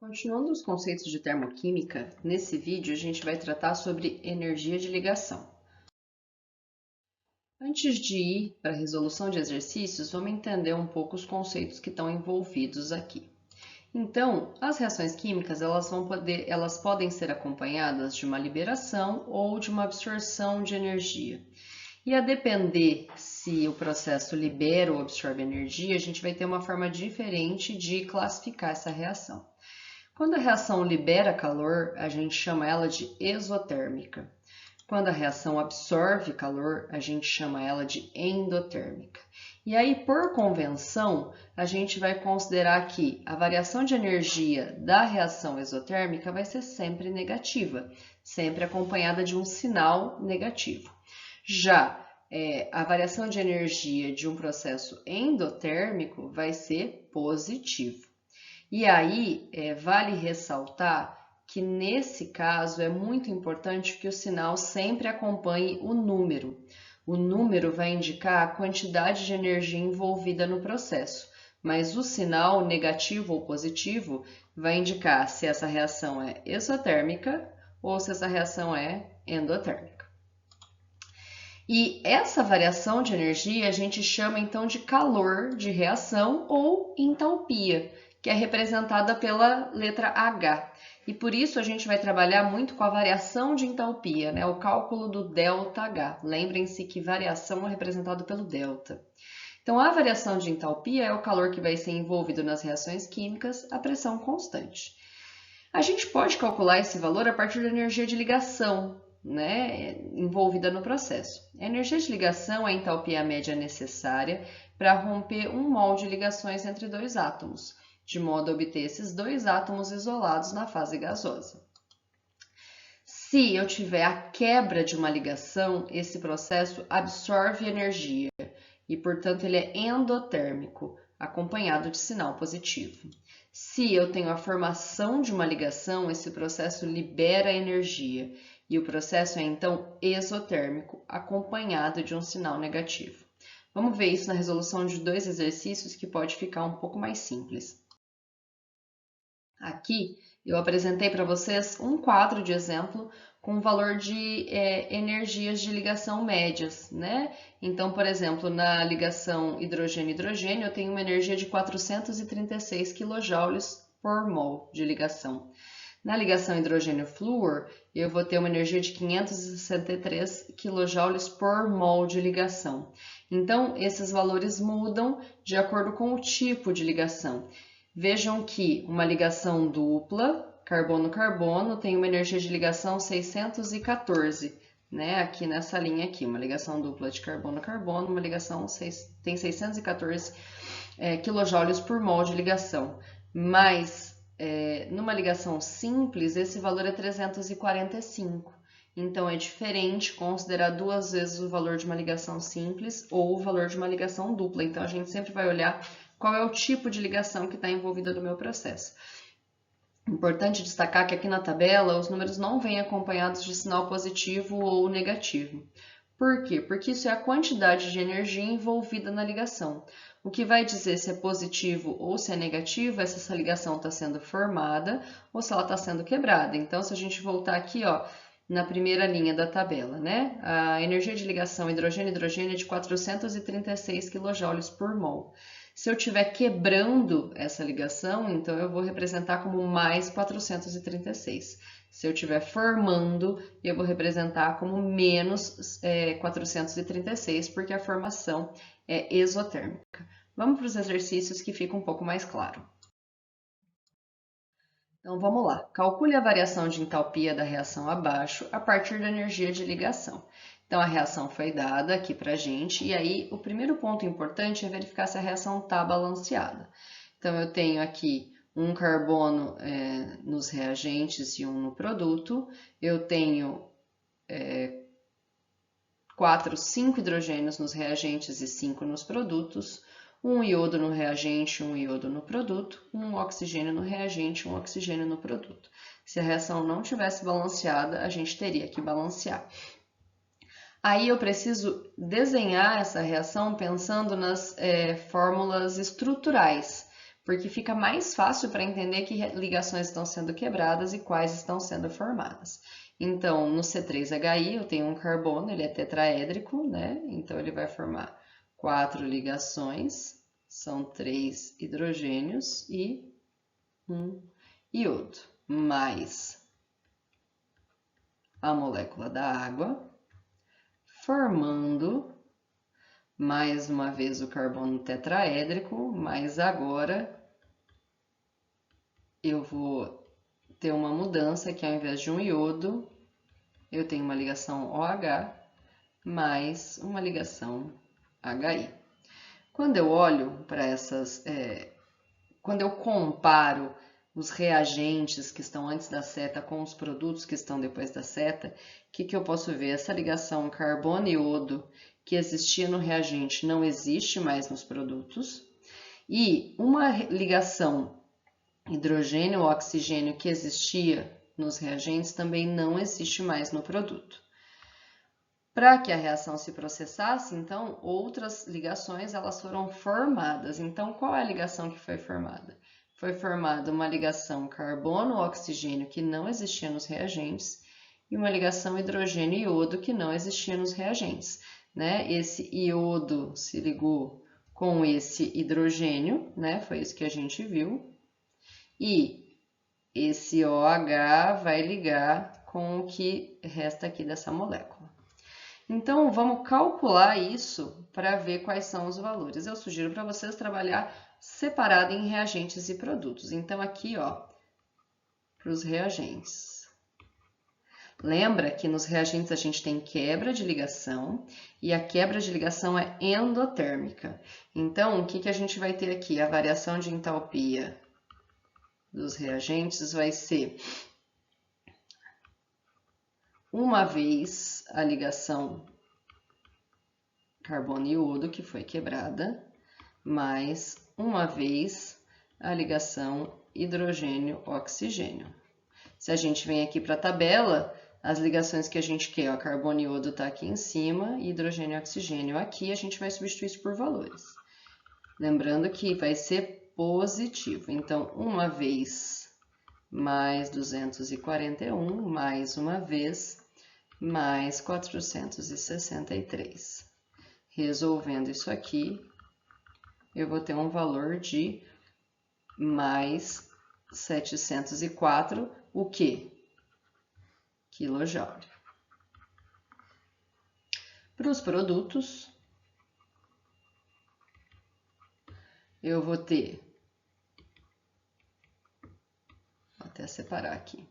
Continuando os conceitos de termoquímica, nesse vídeo a gente vai tratar sobre energia de ligação. Antes de ir para a resolução de exercícios, vamos entender um pouco os conceitos que estão envolvidos aqui. Então, as reações químicas elas podem ser acompanhadas de uma liberação ou de uma absorção de energia. E a depender se o processo libera ou absorve energia, a gente vai ter uma forma diferente de classificar essa reação. Quando a reação libera calor, a gente chama ela de exotérmica. Quando a reação absorve calor, a gente chama ela de endotérmica. E aí, por convenção, a gente vai considerar que a variação de energia da reação exotérmica vai ser sempre negativa, sempre acompanhada de um sinal negativo. Já a variação de energia de um processo endotérmico vai ser positivo. E aí, vale ressaltar que nesse caso é muito importante que o sinal sempre acompanhe o número. O número vai indicar a quantidade de energia envolvida no processo, mas o sinal negativo ou positivo vai indicar se essa reação é exotérmica ou se essa reação é endotérmica. E essa variação de energia a gente chama então de calor de reação ou entalpia, que é representada pela letra H. E por isso a gente vai trabalhar muito com a variação de entalpia, né? O cálculo do ΔH. Lembrem-se que variação é representada pelo delta. Então, a variação de entalpia é o calor que vai ser envolvido nas reações químicas a pressão constante. A gente pode calcular esse valor a partir da energia de ligação, né, envolvida no processo. A energia de ligação é a entalpia média necessária para romper um mol de ligações entre dois átomos, de modo a obter esses dois átomos isolados na fase gasosa. Se eu tiver a quebra de uma ligação, esse processo absorve energia e, portanto, ele é endotérmico, acompanhado de sinal positivo. Se eu tenho a formação de uma ligação, esse processo libera energia e o processo é então exotérmico, acompanhado de um sinal negativo. Vamos ver isso na resolução de dois exercícios que pode ficar um pouco mais simples. Aqui eu apresentei para vocês um quadro de exemplo com o valor de energias de ligação médias, né? Então, por exemplo, na ligação hidrogênio-hidrogênio, eu tenho uma energia de 436 kJ por mol de ligação. Na ligação hidrogênio-flúor, eu vou ter uma energia de 563 kJ por mol de ligação. Então, esses valores mudam de acordo com o tipo de ligação. Vejam que uma ligação dupla, carbono-carbono, tem uma energia de ligação 614, né? Aqui nessa linha aqui, uma ligação dupla de carbono-carbono, uma ligação tem 614 kJ por mol de ligação. Mas numa ligação simples, esse valor é 345. Então, é diferente considerar duas vezes o valor de uma ligação simples ou o valor de uma ligação dupla. Então, a gente sempre vai olhar qual é o tipo de ligação que está envolvida no meu processo. Importante destacar que aqui na tabela os números não vêm acompanhados de sinal positivo ou negativo. Por quê? Porque isso é a quantidade de energia envolvida na ligação. O que vai dizer se é positivo ou se é negativo é se essa ligação está sendo formada ou se ela está sendo quebrada. Então, se a gente voltar aqui, ó, na primeira linha da tabela, né? A energia de ligação hidrogênio-hidrogênio é de 436 kJ por mol. Se eu estiver quebrando essa ligação, então eu vou representar como mais 436. Se eu estiver formando, eu vou representar como menos 436, porque a formação é exotérmica. Vamos para os exercícios que fica um pouco mais claro. Então vamos lá. Calcule a variação de entalpia da reação abaixo a partir da energia de ligação. Então a reação foi dada aqui para a gente, e aí o primeiro ponto importante é verificar se a reação está balanceada. Então eu tenho aqui um carbono nos reagentes e um no produto, eu tenho 5 hidrogênios nos reagentes e 5 nos produtos, um iodo no reagente, um iodo no produto, um oxigênio no reagente, um oxigênio no produto. Se a reação não tivesse balanceada, a gente teria que balancear. Aí eu preciso desenhar essa reação pensando nas fórmulas estruturais, porque fica mais fácil para entender que ligações estão sendo quebradas e quais estão sendo formadas. Então, no C3HI eu tenho um carbono, ele é tetraédrico, né? Então ele vai formar 4 ligações, são 3 hidrogênios e 1 iodo, mais a molécula da água, formando mais uma vez o carbono tetraédrico, mas agora eu vou ter uma mudança que ao invés de um iodo, eu tenho uma ligação OH mais uma ligação HI. Quando eu olho para essas, quando eu comparo os reagentes que estão antes da seta com os produtos que estão depois da seta, o que eu posso ver? Essa ligação carbono e iodo que existia no reagente não existe mais nos produtos, e uma ligação hidrogênio-oxigênio que existia nos reagentes também não existe mais no produto. Para que a reação se processasse, então, outras ligações elas foram formadas. Então, qual é a ligação que foi formada? Foi formada uma ligação carbono-oxigênio que não existia nos reagentes e uma ligação hidrogênio-iodo que não existia nos reagentes, né? Esse iodo se ligou com esse hidrogênio, né? Foi isso que a gente viu. E esse OH vai ligar com o que resta aqui dessa molécula. Então, vamos calcular isso para ver quais são os valores. Eu sugiro para vocês trabalhar separado em reagentes e produtos. Então, aqui, ó, para os reagentes. Lembra que nos reagentes a gente tem quebra de ligação e a quebra de ligação é endotérmica. Então, o que a gente vai ter aqui? A variação de entalpia dos reagentes vai ser uma vez a ligação carbono e iodo que foi quebrada, mais uma vez a ligação hidrogênio-oxigênio. Se a gente vem aqui para a tabela, as ligações que a gente quer, ó, carbono e iodo está aqui em cima e hidrogênio e oxigênio aqui, a gente vai substituir isso por valores. Lembrando que vai ser positivo. Então, uma vez mais 241, mais uma vez, mais 463. Resolvendo isso aqui, eu vou ter um valor de mais 704, o quê? Quilojoule. Para os produtos, eu vou ter, vou até separar aqui,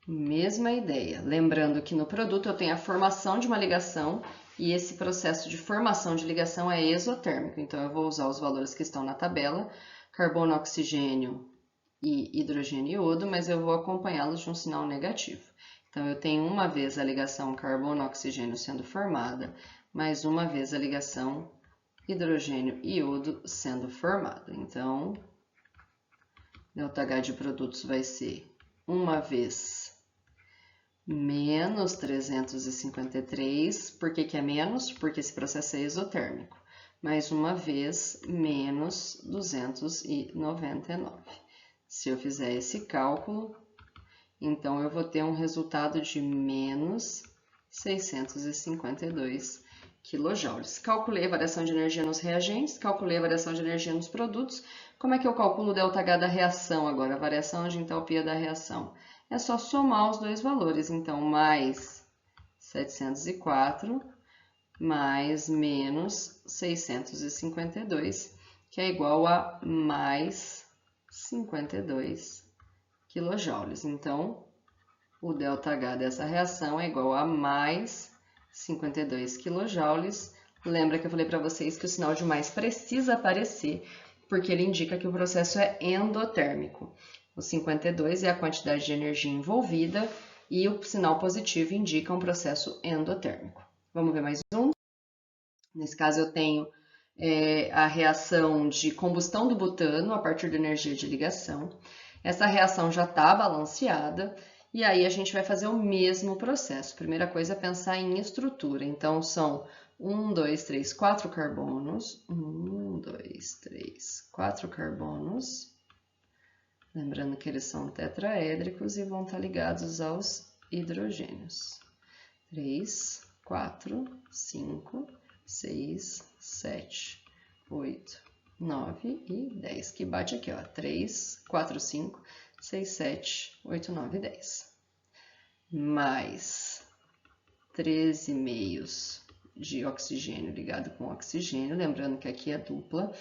mesma ideia. Lembrando que no produto eu tenho a formação de uma ligação e esse processo de formação de ligação é exotérmico. Então, eu vou usar os valores que estão na tabela, carbono, oxigênio e hidrogênio e iodo, mas eu vou acompanhá-los de um sinal negativo. Então, eu tenho uma vez a ligação carbono-oxigênio sendo formada, mais uma vez a ligação hidrogênio e iodo sendo formada. Então, ΔH de produtos vai ser uma vez menos 353. Por que é menos? Porque esse processo é exotérmico. Mais uma vez, menos 299. Se eu fizer esse cálculo, então eu vou ter um resultado de menos 652 quilojoules. Calculei a variação de energia nos reagentes, calculei a variação de energia nos produtos. Como é que eu calculo o ΔH da reação agora, a variação de entalpia da reação? É só somar os dois valores, então, mais 704 mais menos 652, que é igual a mais 52 quilojoules. Então, o ΔH dessa reação é igual a mais 52 quilojoules. Lembra que eu falei para vocês que o sinal de mais precisa aparecer, porque ele indica que o processo é endotérmico. O 52 é a quantidade de energia envolvida e o sinal positivo indica um processo endotérmico. Vamos ver mais um? Nesse caso, eu tenho a reação de combustão do butano a partir da energia de ligação. Essa reação já está balanceada e aí a gente vai fazer o mesmo processo. Primeira coisa é pensar em estrutura. Então, são 1, 2, 3, 4 carbonos. 1, 2, 3, 4 carbonos. Lembrando que eles são tetraédricos e vão estar ligados aos hidrogênios. 3, 4, 5, 6, 7, 8, 9 e 10, que bate aqui, ó, 3, 4, 5, 6, 7, 8, 9 e 10. Mais 13 meios de oxigênio ligado com oxigênio, lembrando que aqui é dupla,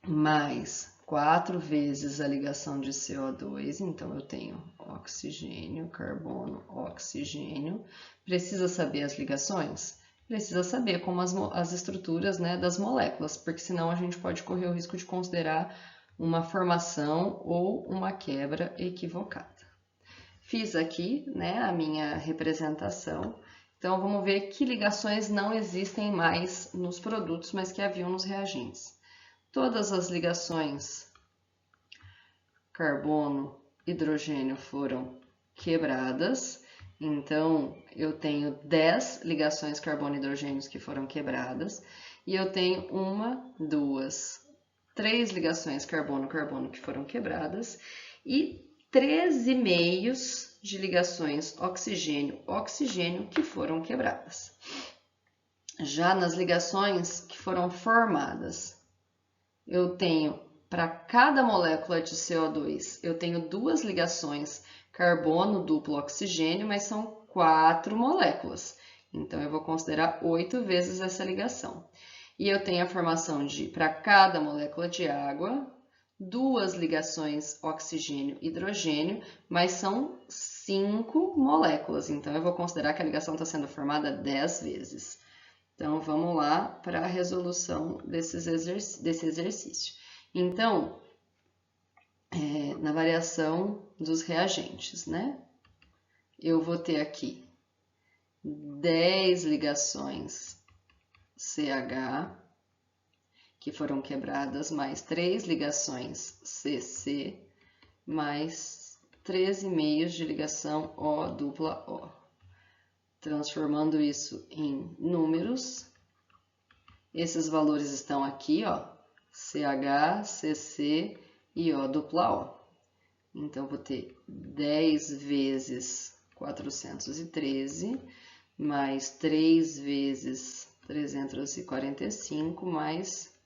mais 4 vezes a ligação de CO2, então eu tenho oxigênio, carbono, oxigênio. Precisa saber as ligações? Precisa saber como as estruturas, né, das moléculas, porque senão a gente pode correr o risco de considerar uma formação ou uma quebra equivocada. Fiz aqui, né, a minha representação. Então, vamos ver que ligações não existem mais nos produtos, mas que haviam nos reagentes. Todas as ligações carbono, hidrogênio foram quebradas. Então, eu tenho 10 ligações carbono-hidrogênios que foram quebradas. E eu tenho 1, 2, 3 ligações carbono-carbono que foram quebradas. E 13 meios de ligações oxigênio-oxigênio que foram quebradas. Já nas ligações que foram formadas, eu tenho, para cada molécula de CO2, eu tenho 2 ligações carbono duplo oxigênio, mas são 4 moléculas. Então, eu vou considerar 8 vezes essa ligação. E eu tenho a formação de, para cada molécula de água, 2 ligações oxigênio-hidrogênio, mas são 5 moléculas. Então, eu vou considerar que a ligação está sendo formada 10 vezes. Então, vamos lá para a resolução desse exercício. Então, na variação dos reagentes, né? Eu vou ter aqui 10 ligações CH, que foram quebradas, mais 3 ligações CC, mais 13 meios de ligação O dupla O. Transformando isso em números, esses valores estão aqui, ó, CH, CC e O dupla O. Então, vou ter 10 vezes 413, mais 3 vezes 345, mais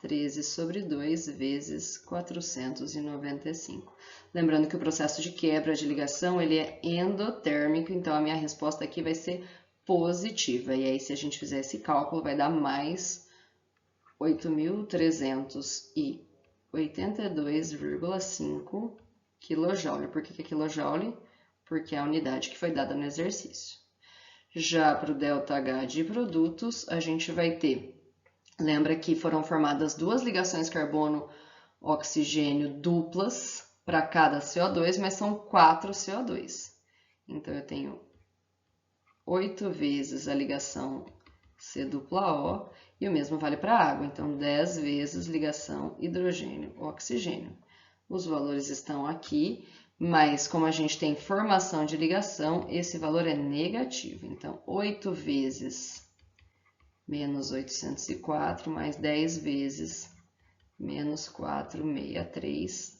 13 sobre 2 vezes 495. Lembrando que o processo de quebra de ligação ele é endotérmico, então a minha resposta aqui vai ser positiva. E aí, se a gente fizer esse cálculo, vai dar mais 8.382,5 kJ. Por que é kJ? Porque é a unidade que foi dada no exercício. Já para o ΔH de produtos, a gente vai ter... Lembra que foram formadas 2 ligações carbono-oxigênio duplas para cada CO2, mas são 4 CO2. Então, eu tenho 8 vezes a ligação C dupla O, e o mesmo vale para a água. Então, 10 vezes ligação hidrogênio-oxigênio. Os valores estão aqui, mas como a gente tem formação de ligação, esse valor é negativo. Então, 8 vezes menos 804, mais 10 vezes menos 463.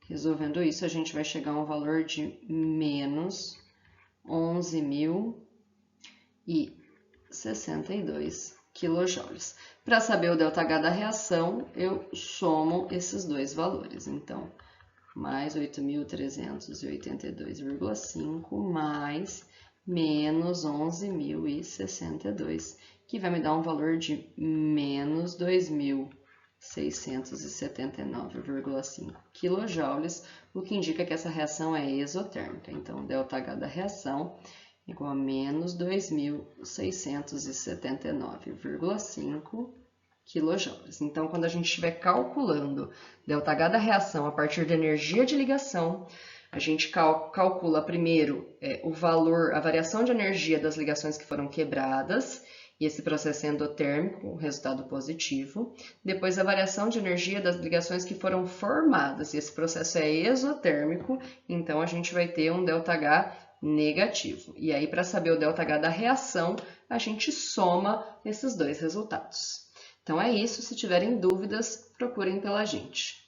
Resolvendo isso, a gente vai chegar a um valor de menos 11.062 kJ. Para saber o ΔH da reação, eu somo esses dois valores. Então, mais 8.382,5 mais menos 11.062, que vai me dar um valor de menos 2.679,5 kJ, o que indica que essa reação é exotérmica. Então, o ΔH da reação é igual a menos 2.679,5 kJ. Então, quando a gente estiver calculando ΔH da reação a partir da energia de ligação, a gente calcula primeiro o valor, a variação de energia das ligações que foram quebradas, e esse processo é endotérmico, resultado positivo. Depois, a variação de energia das ligações que foram formadas, e esse processo é exotérmico, então a gente vai ter um ΔH negativo. E aí, para saber o ΔH da reação, a gente soma esses dois resultados. Então é isso, se tiverem dúvidas, procurem pela gente.